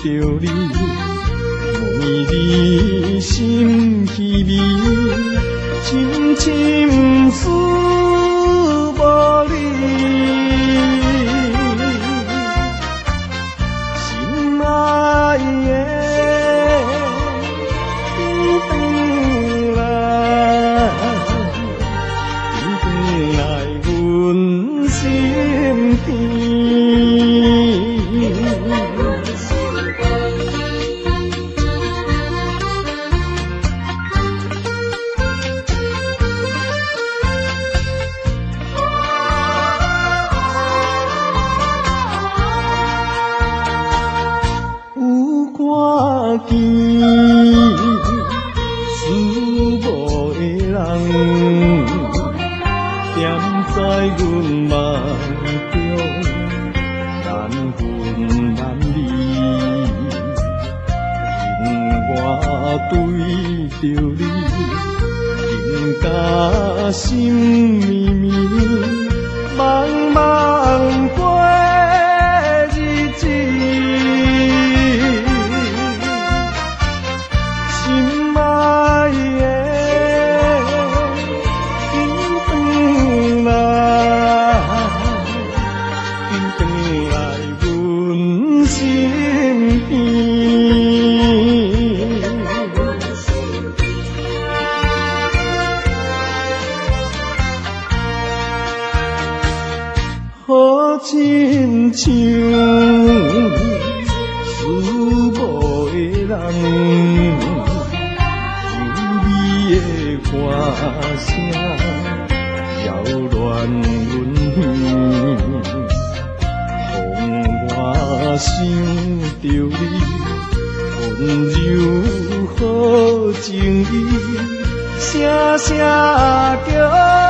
着你，问你心稀微，深深思无你。心爱的，回来，回来阮身边。看见思无的人，踮在阮梦中，难分难离。因我对着你，情甲心绵绵，茫茫过日子。心爱的，紧回来，紧回来阮身边。好亲像思无的人。歌声扰乱阮耳，予我想着你，温柔好情意，声声叫。